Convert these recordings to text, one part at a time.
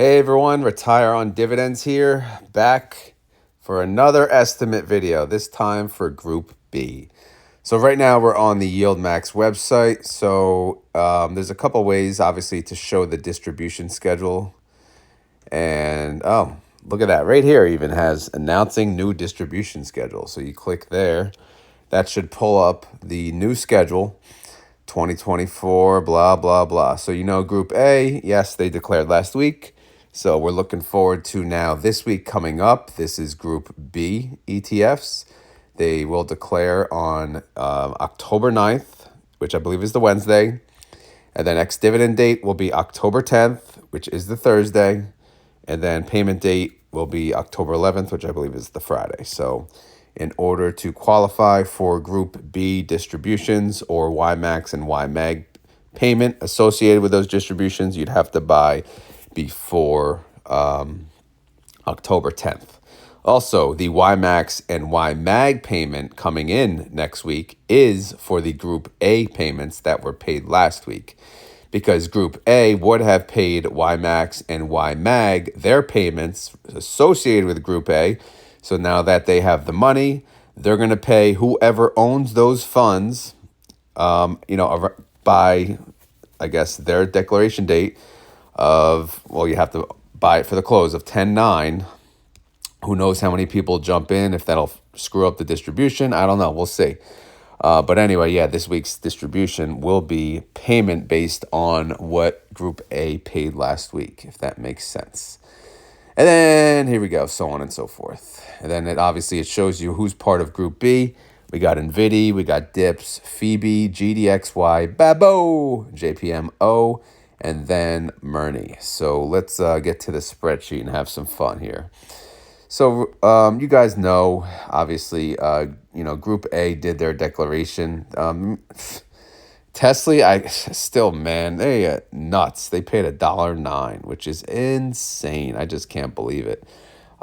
Hey everyone, Retire on Dividends here, back for another estimate video, this time for Group B. So right now we're on the YieldMax website. So there's a couple ways, obviously, to show the distribution schedule. And oh, look at that. Right here even has announcing new distribution schedule. So you click there. That should pull up the new schedule. 2024, blah, blah, blah. So Group A, yes, they declared last week. So we're looking forward to now this week coming up. This is Group B ETFs. They will declare on October 9th, which I believe is the Wednesday. And then ex-dividend date will be October 10th, which is the Thursday. And then payment date will be October 11th, which I believe is the Friday. So in order to qualify for Group B distributions or YMAX and YMAG payment associated with those distributions, you'd have to buy before October 10th. Also, the YMAX and YMAG payment coming in next week is for the Group A payments that were paid last week, because Group A would have paid YMAX and YMAG their payments associated with Group A. So now that they have the money, they're going to pay whoever owns those funds, by, I guess, their declaration date of, well, you have to buy it for the close of 10/9. Who knows how many people jump in, if that'll screw up the distribution. I don't know. We'll see. But anyway, yeah, this week's distribution will be payment based on what Group A paid last week, if that makes sense. And then here we go, so on and so forth. And then it shows you who's part of Group B. We got NVDY, we got DIPS, FBY, GDXY, BABO, JPMO, and then Murney. So let's get to the spreadsheet and have some fun here. So you guys know, obviously, Group A did their declaration. Tesla, they nuts. They paid $1.09, which is insane. I just can't believe it.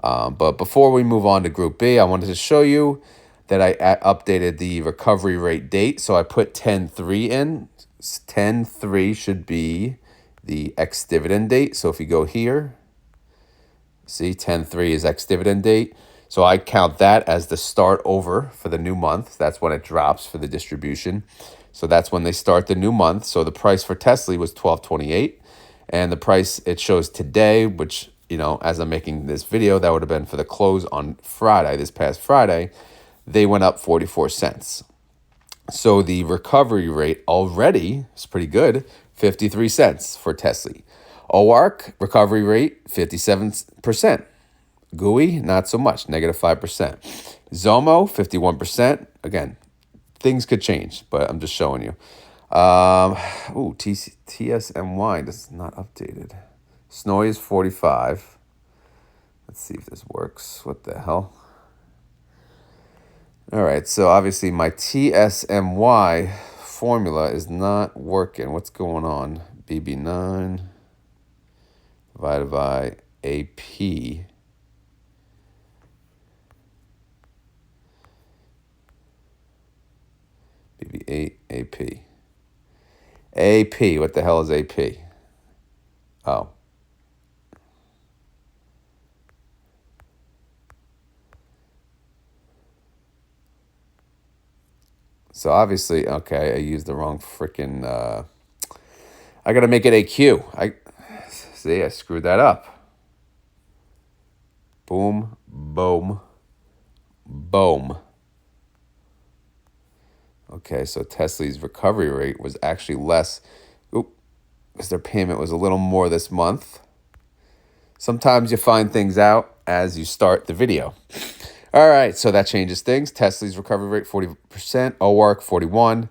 But before we move on to Group B, I wanted to show you that I updated the recovery rate date. So I put 10/3 in. 10/3 should be the ex-dividend date. So if you go here, see, 10/3 is ex-dividend date. So I count that as the start over for the new month. That's when it drops for the distribution. So that's when they start the new month. So the price for Tesla was $12.28. And the price it shows today, which, as I'm making this video, that would have been for the close on Friday, this past Friday, they went up 44 cents. So the recovery rate already is pretty good, 53 cents for Tesla. OARC, recovery rate, 57%. GUI, not so much, -5%. Zomo, 51%. Again, things could change, but I'm just showing you. TSMY, this is not updated. SNOI is 45. Let's see if this works. What the hell? All right, so obviously my TSMY formula is not working. What's going on? BB9 divided by AP. BB8 AP. AP, what the hell is AP? Oh. So obviously, okay, I used the wrong freaking, I got to make it AQ. I screwed that up. Boom, boom, boom. Okay, so Tesla's recovery rate was actually less, because their payment was a little more this month. Sometimes you find things out as you start the video. All right, so that changes things. Tesla's recovery rate, 40%. OARC, 41.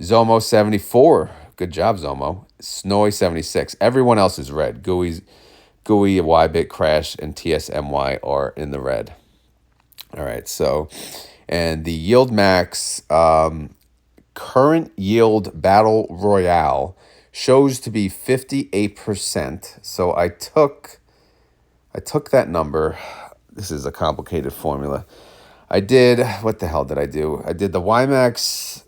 Zomo, 74. Good job, Zomo. SNOI, 76. Everyone else is red. GUI, YBit, Crash, and TSMY are in the red. All right, so, and the YieldMax current yield battle royale shows to be 58%. So I took that number. This is a complicated formula. What the hell did I do? I did the YMAX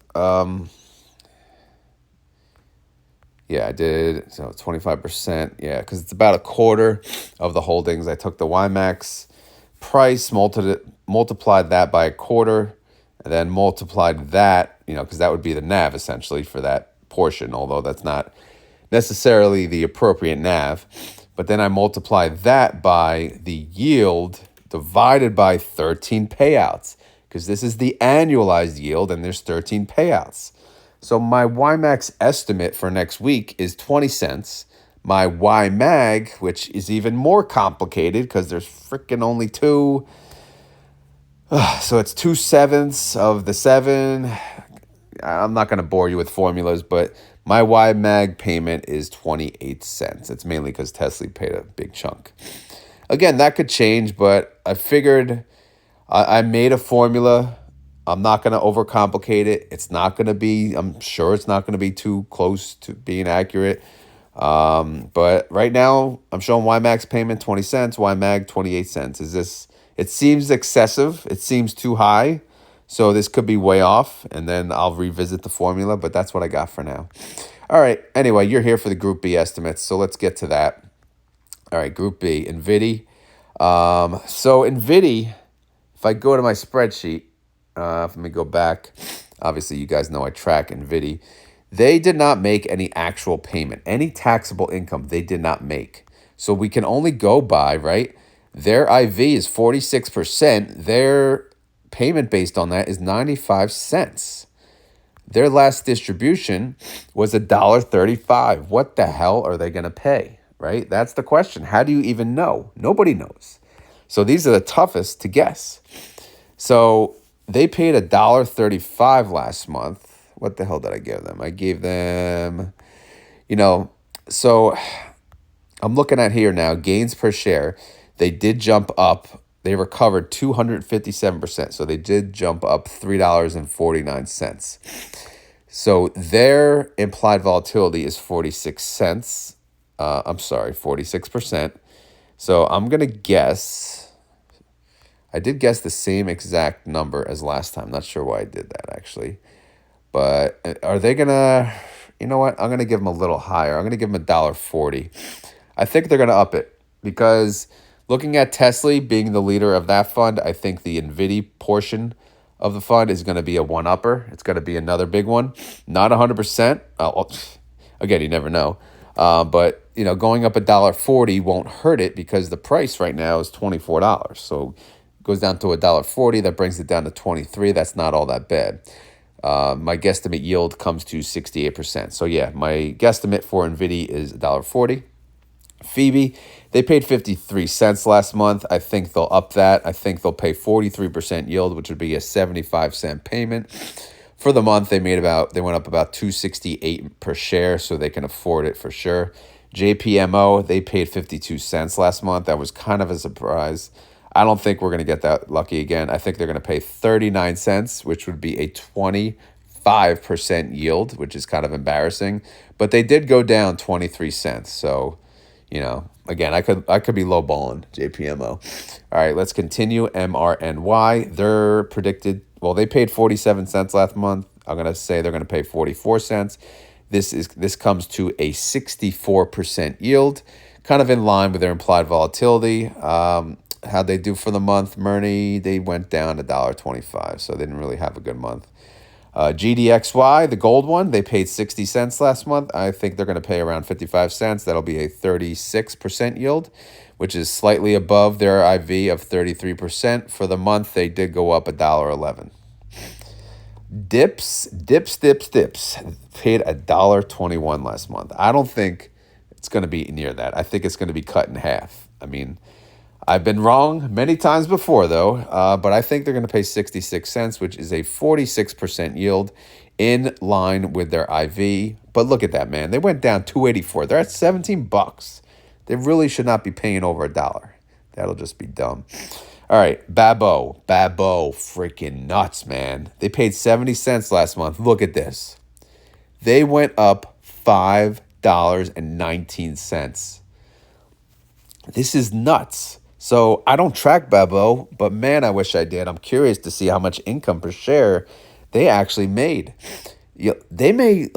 Yeah, I did. So 25%. Yeah, because it's about a quarter of the holdings. I took the YMAX price, multiplied that by a quarter, and then multiplied that, because that would be the NAV essentially for that portion, although that's not necessarily the appropriate NAV. But then I multiplied that by the yield divided by 13 payouts, because this is the annualized yield and there's 13 payouts. So my YMAX estimate for next week is 20 cents. My YMAG, which is even more complicated because there's freaking only two. So it's 2/7 of the 7. I'm not going to bore you with formulas, but my YMAG payment is 28 cents. It's mainly because Tesla paid a big chunk. Again, that could change, but I figured I made a formula. I'm not going to overcomplicate it. It's not going to be, I'm sure it's not going to be too close to being accurate. But right now, I'm showing YMAX payment 20 cents, YMAG 28 cents. It seems excessive. It seems too high. So this could be way off, and then I'll revisit the formula, but that's what I got for now. All right. Anyway, you're here for the Group B estimates, so let's get to that. All right, Group B, NVDY. So NVDY, if I go to my spreadsheet, let me go back. Obviously, you guys know I track NVDY. They did not make any actual payment, any taxable income they did not make. So we can only go by, right? Their IV is 46%. Their payment based on that is 95 cents. Their last distribution was $1.35. What the hell are they going to pay, right? That's the question. How do you even know? Nobody knows. So these are the toughest to guess. So they paid $1.35 last month. What the hell did I give them? I gave them, so I'm looking at here now, gains per share. They did jump up. They recovered 257%. So they did jump up $3.49. So their implied volatility is 46 cents. 46%. So I'm going to guess. I did guess the same exact number as last time. Not sure why I did that, actually. But are they going to, you know what? I'm going to give them a little higher. I'm going to give them $1.40. I think they're going to up it because looking at Tesla being the leader of that fund, I think the NVDY portion of the fund is going to be a one-upper. It's going to be another big one. Not 100%. Again, you never know. But, going up $1.40 won't hurt it because the price right now is $24. So it goes down to $1.40. That brings it down to 23. That's not all that bad. My guesstimate yield comes to 68%. So yeah, my guesstimate for NVDY is $1.40. Phoebe, they paid 53 cents last month. I think they'll up that. I think they'll pay 43% yield, which would be a 75-cent payment. For the month, they went up about $2.68 per share, so they can afford it for sure. JPMO, they paid 52 cents last month. That was kind of a surprise. I don't think we're going to get that lucky again. I think they're going to pay 39 cents, which would be a 25% yield, which is kind of embarrassing. But they did go down 23 cents. So, again, I could be lowballing JPMO. All right, let's continue. MRNY, they're predicted, they paid 47 cents last month. I'm going to say they're going to pay 44 cents. This comes to a 64% yield, kind of in line with their implied volatility. How'd they do for the month, Murney? They went down $1.25, so they didn't really have a good month. GDXY, the gold one, they paid 60 cents last month. I think they're going to pay around 55 cents. That'll be a 36% yield, which is slightly above their IV of 33%. For the month, they did go up $1.11. Dips, paid $1.21 last month. I don't think it's going to be near that. I think it's going to be cut in half. I mean, I've been wrong many times before, though, but I think they're going to pay 66 cents, which is a 46% yield in line with their IV. But look at that, man. They went down $2.84. They're at $17. They really should not be paying over $1. That'll just be dumb. All right, BABO, freaking nuts, man. They paid 70 cents last month. Look at this. They went up $5.19. This is nuts. So I don't track BABO, but man, I wish I did. I'm curious to see how much income per share they actually made. They made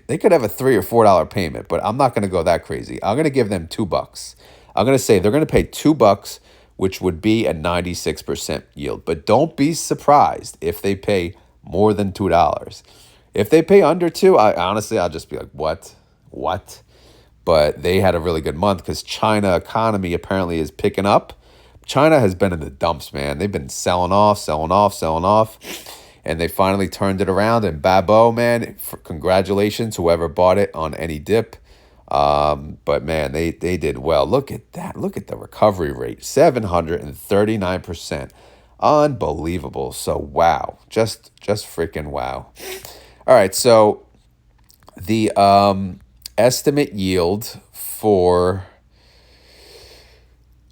they could have a $3 or $4 payment, but I'm not going to go that crazy. I'm going to give them $2. I'm going to say they're going to pay $2, which would be a 96% yield. But don't be surprised if they pay more than $2. If they pay under 2, I'll just be like, what? But they had a really good month because China economy apparently is picking up. China has been in the dumps, man. They've been selling off. And they finally turned it around. And BABO, man, congratulations, whoever bought it on any dip. But, man, they did well. Look at that. Look at the recovery rate, 739%. Unbelievable. So, wow. Just freaking wow. All right, so the estimate yield for...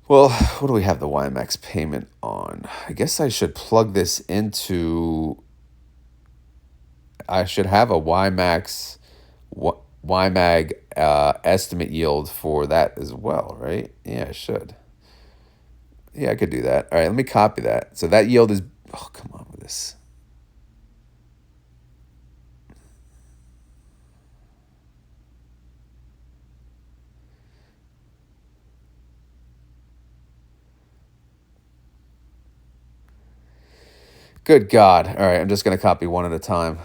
Well, what do we have the YMAX payment on? I guess I should plug this into... I should have a YMAX, YMAG estimate yield for that as well, right? Yeah, I should. Yeah, I could do that. All right, let me copy that. So that yield is... Oh, come on with this. Good God. All right, I'm just going to copy one at a time.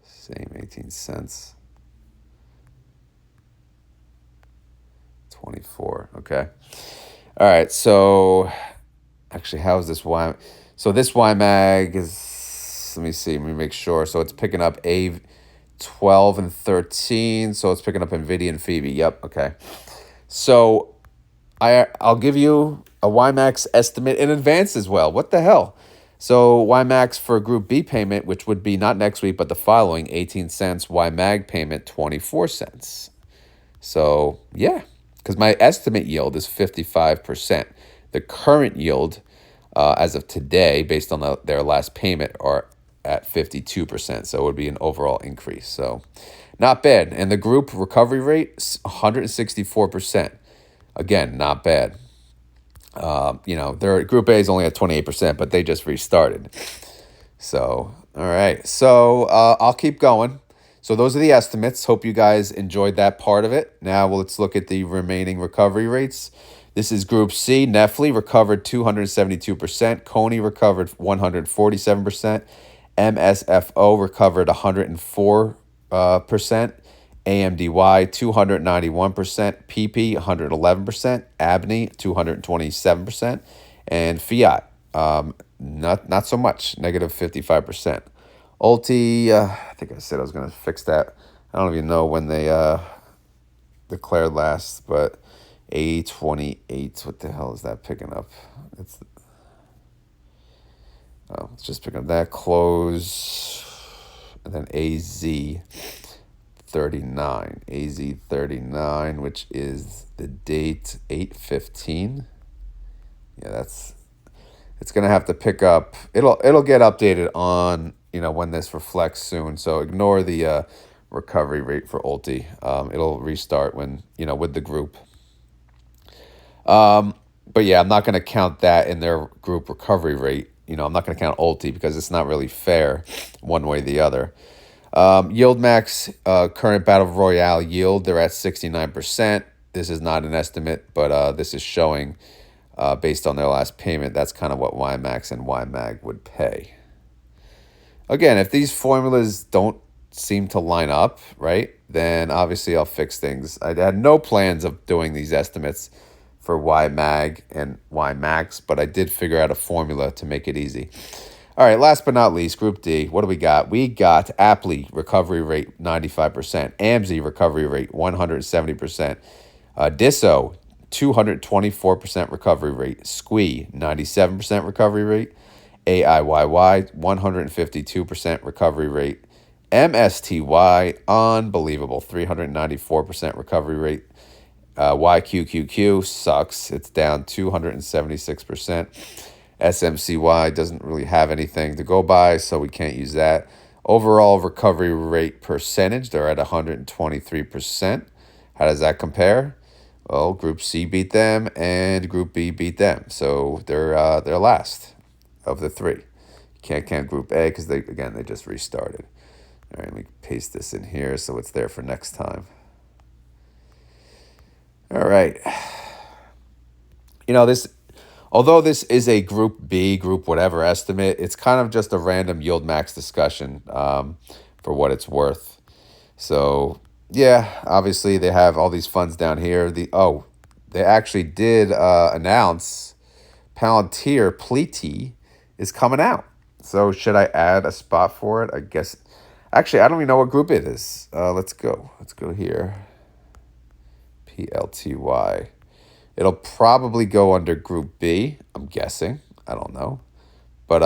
Same 18 cents. 24. Okay. All right, so actually, how is this Y? So this YMAG is, let me make sure. So it's picking up A12 and 13. So it's picking up NVDY and FBY. Yep, okay. So I'll give you a YMAX estimate in advance as well. What the hell? So YMAX for Group B payment, which would be not next week, but the following, 18 cents. YMAG payment, 24 cents. So, yeah, because my estimate yield is 55%. The current yield, as of today, based on their last payment, are at 52%. So it would be an overall increase. So not bad. And the group recovery rate, 164%. Again, not bad. Their Group A is only at 28%, but they just restarted. So, all right. So I'll keep going. So those are the estimates. Hope you guys enjoyed that part of it. Now let's look at the remaining recovery rates. This is Group C. Nefli recovered 272%. Coney recovered 147%. MSFO recovered 104%. AMDY 291%, PP 111%, ABNY 227%, and Fiat not so much, negative 55%. Ulti, I think I said I was going to fix that. I don't even know when they declared last, but A28, what the hell is that picking up? It's just picking up that close, and then AZ39, which is the date 8/15. Yeah, it's gonna have to pick up. It'll get updated on when this reflects soon. So ignore the recovery rate for Ulti. It'll restart when with the group. But yeah, I'm not gonna count that in their group recovery rate. I'm not gonna count Ulti because it's not really fair one way or the other. YieldMax current Battle Royale yield, they're at 69%. This is not an estimate, but this is showing based on their last payment. That's kind of what YMAX and YMAG would pay. Again, if these formulas don't seem to line up, right, then obviously I'll fix things. I had no plans of doing these estimates for YMAG and YMAX, but I did figure out a formula to make it easy. All right, last but not least, Group D, what do we got? We got Aptly recovery rate 95%, AMZ recovery rate 170%, DISO 224% recovery rate, SQUI 97% recovery rate, AIYY 152% recovery rate, MSTY unbelievable 394% recovery rate, YQQQ sucks, it's down 276%. SMCY doesn't really have anything to go by, so we can't use that. Overall recovery rate percentage, they're at 123%. How does that compare? Well, Group C beat them, and Group B beat them. So they're last of the three. Can't count Group A because they just restarted. All right, let me paste this in here so it's there for next time. All right. Although this is a Group B, Group whatever estimate, it's kind of just a random yield max discussion for what it's worth. So yeah, obviously they have all these funds down here. They actually did announce Palantir Pleti is coming out. So should I add a spot for it? I guess. Actually, I don't even know what group it is. Let's go. Let's go here. PLTY. It'll probably go under Group B, I'm guessing. I don't know. But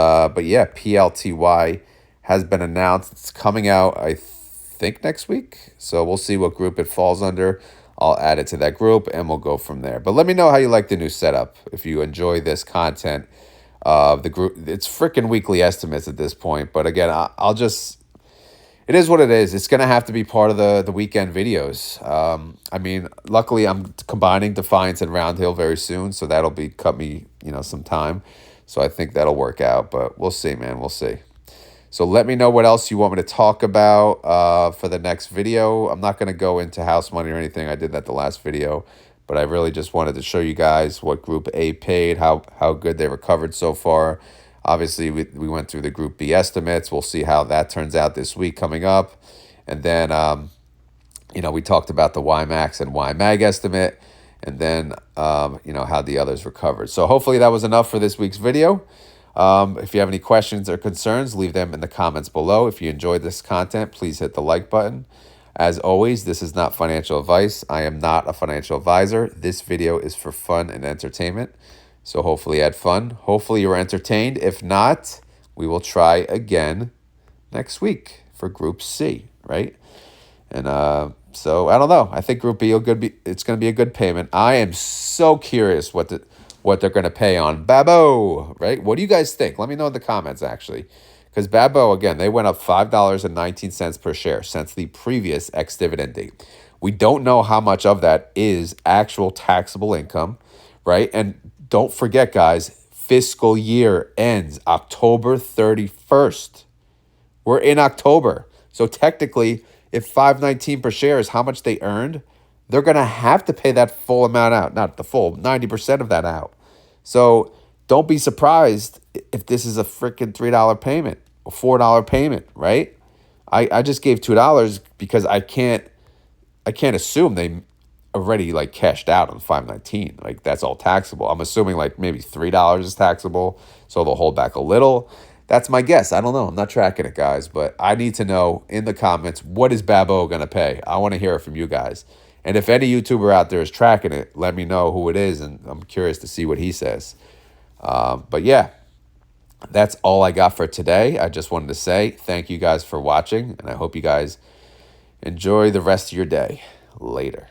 yeah, PLTY has been announced. It's coming out, I think, next week. So we'll see what group it falls under. I'll add it to that group, and we'll go from there. But let me know how you like the new setup. If you enjoy this content, the group, it's freaking weekly estimates at this point. But again, I'll just... It is what it is. It's going to have to be part of the weekend videos. I mean, luckily, I'm combining Defiance and Roundhill very soon, so that'll cut me, some time. So I think that'll work out, but we'll see, man. We'll see. So let me know what else you want me to talk about for the next video. I'm not going to go into house money or anything. I did that the last video, but I really just wanted to show you guys what Group A paid, how good they recovered so far. Obviously, we went through the Group B estimates. We'll see how that turns out this week coming up. And then, we talked about the YMAX and YMAG estimate. And then, how the others recovered. So hopefully that was enough for this week's video. If you have any questions or concerns, leave them in the comments below. If you enjoyed this content, please hit the like button. As always, this is not financial advice. I am not a financial advisor. This video is for fun and entertainment. So hopefully you had fun. Hopefully you were entertained. If not, we will try again next week for Group C, right? And so I don't know. I think Group B it's going to be a good payment. I am so curious what they're going to pay on BABO, right? What do you guys think? Let me know in the comments, actually. Because BABO, again, they went up $5.19 per share since the previous ex-dividend date. We don't know how much of that is actual taxable income, right? And don't forget, guys, fiscal year ends October 31st. We're in October. So technically, if $5.19 per share is how much they earned, they're going to have to pay that full amount out. Not the full, 90% of that out. So don't be surprised if this is a freaking $3 payment or $4 payment, right? I just gave $2 because I can't assume they already cashed out on $5.19. That's all taxable. I'm assuming maybe $3 is taxable, so they'll hold back a little. That's my guess. I don't know. I'm not tracking it, guys, but I need to know in the comments, what is BABO going to pay? I want to hear it from you guys. And if any YouTuber out there is tracking it, let me know who it is, and I'm curious to see what he says. But yeah, that's all I got for today. I just wanted to say thank you guys for watching, and I hope you guys enjoy the rest of your day. Later.